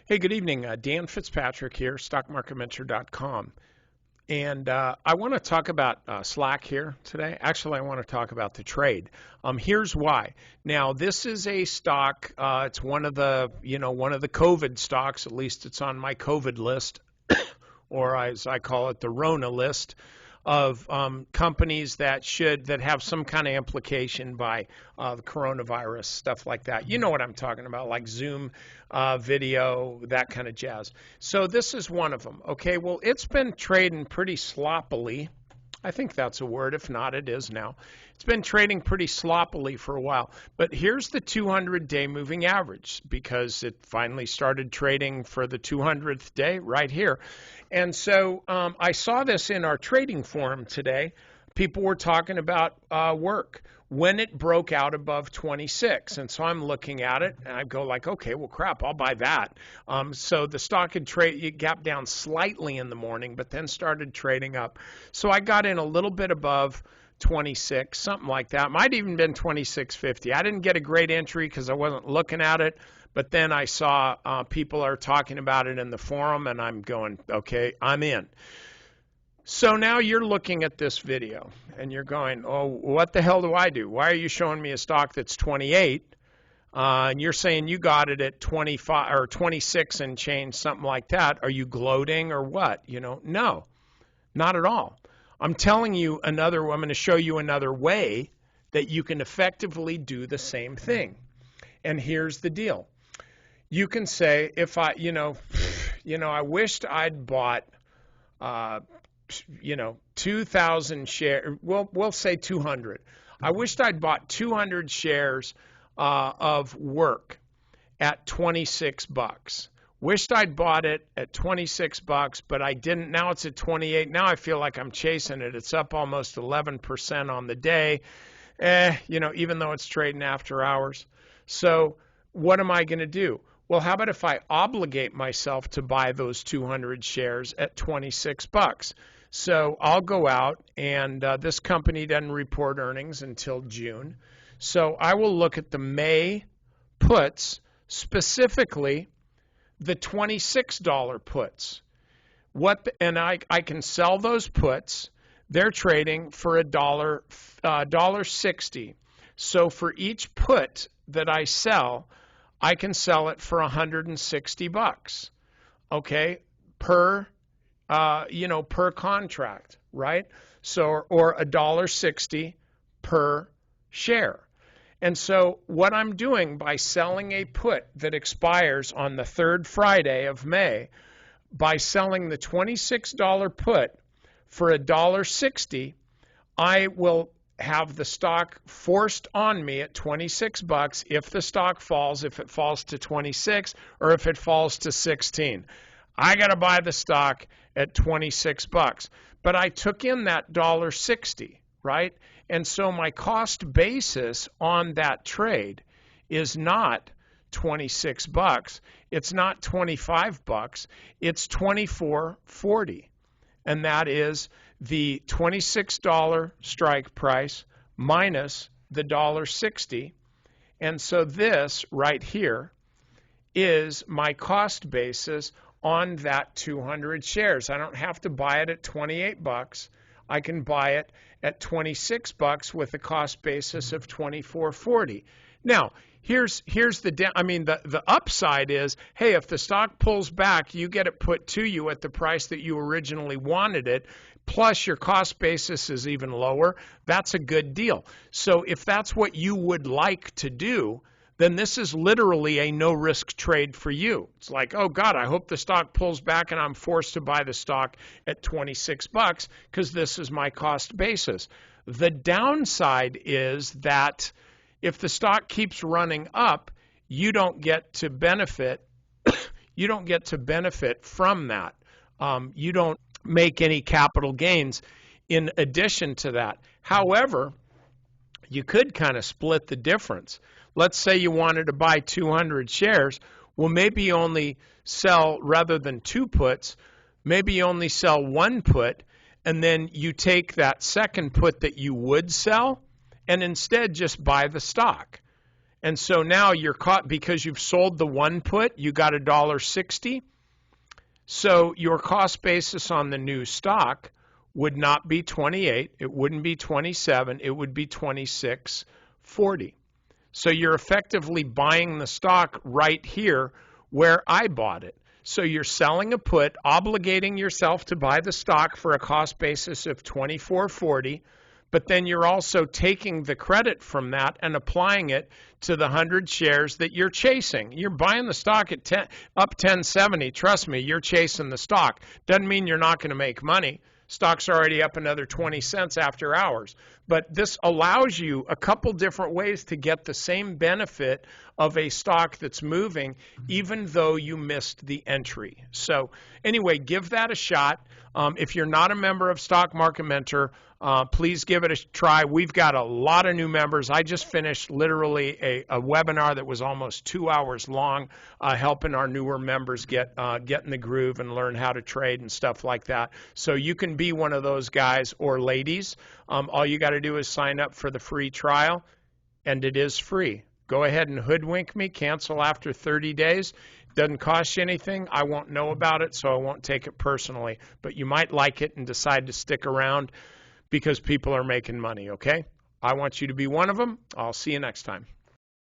Hey, good evening. Dan Fitzpatrick here, stockmarketmentor.com. And I want to talk about Slack here today. Actually, I want to talk about the trade. Here's why. Now, this is a stock. It's one of the COVID stocks. At least it's on my COVID list, or as I call it, the Rona list of companies that have some kind of implication by the coronavirus, stuff like that. You know what I'm talking about, like Zoom video, that kind of jazz. So this is one of them. Okay, well, it's been trading pretty sloppily. I think that's a word. If not, it is now. It's been trading pretty sloppily for a while. But here's the 200-day moving average, because it finally started trading for the 200th day right here. And so I saw this in our trading forum today. People were talking about work when it broke out above 26. And so I'm looking at it and I go like, okay, well, crap, I'll buy that. So the stock had gapped down slightly in the morning, but then started trading up. So I got in a little bit above 26, something like that. Might even been 26.50. I didn't get a great entry because I wasn't looking at it. But then I saw people are talking about it in the forum, and I'm going, okay, I'm in. So now you're looking at this video, and you're going, oh, what the hell do I do? Why are you showing me a stock that's 28, and you're saying you got it at 25 or 26 and change, something like that? Are you gloating or what? No, not at all. I'm telling you I'm going to show you another way that you can effectively do the same thing. And here's the deal. You can say, if I wished I'd bought, 2,000 shares. We'll say 200. I wished I'd bought 200 shares of work at 26 bucks. Wished I'd bought it at 26 bucks, but I didn't. Now it's at 28. Now I feel like I'm chasing it. It's up almost 11% on the day, even though it's trading after hours. So what am I going to do? Well, how about if I obligate myself to buy those 200 shares at 26 bucks? So I'll go out, and this company doesn't report earnings until June. So I will look at the May puts, specifically the $26 puts. I can sell those puts. They're trading for $1.60. So for each put that I sell, I can sell it for 160 bucks, okay, per contract, right? So, or $1.60 per share. And so what I'm doing by selling a put that expires on the third Friday of May, by selling the $26 put for $1.60, I will have the stock forced on me at 26 bucks if the stock falls, if it falls to 26 or if it falls to 16. I got to buy the stock at 26 bucks. But I took in that $1.60, right? And so my cost basis on that trade is not 26 bucks. It's not 25 bucks. It's $24.40. And that is the $26 strike price minus the $1.60. And so this right here is my cost basis on that 200 shares. I don't have to buy it at 28 bucks. I can buy it at 26 bucks with a cost basis of 24.40. Now, here's the upside is, hey, if the stock pulls back, you get it put to you at the price that you originally wanted it, plus your cost basis is even lower. That's a good deal. So if that's what you would like to do, then this is literally a no-risk trade for you. It's like, oh, God, I hope the stock pulls back and I'm forced to buy the stock at 26 bucks because this is my cost basis. The downside is that if the stock keeps running up, you don't get to benefit. You don't get to benefit from that. You don't make any capital gains in addition to that. However, you could kind of split the difference. Let's say you wanted to buy 200 shares. Well, maybe you only sell, rather than two puts, maybe you only sell one put, and then you take that second put that you would sell and instead just buy the stock. And so now you're caught because you've sold the one put, you got $1.60. So your cost basis on the new stock would not be 28, it wouldn't be 27, it would be 26.40. So you're effectively buying the stock right here where I bought it. So you're selling a put, obligating yourself to buy the stock for a cost basis of $24.40, but then you're also taking the credit from that and applying it to the 100 shares that you're chasing. You're buying the stock at up 1070. Trust me, you're chasing the stock. Doesn't mean you're not going to make money. Stock's already up another 20 cents after hours. But this allows you a couple different ways to get the same benefit of a stock that's moving, even though you missed the entry. So anyway, give that a shot. If you're not a member of Stock Market Mentor, please give it a try. We've got a lot of new members. I just finished literally a webinar that was almost 2 hours long, helping our newer members get in the groove and learn how to trade and stuff like that. So you can be one of those guys or ladies. All you got to do is sign up for the free trial, and it is free. Go ahead and hoodwink me, cancel after 30 days. Doesn't cost you anything. I won't know about it, so I won't take it personally. But you might like it and decide to stick around because people are making money, okay? I want you to be one of them. I'll see you next time.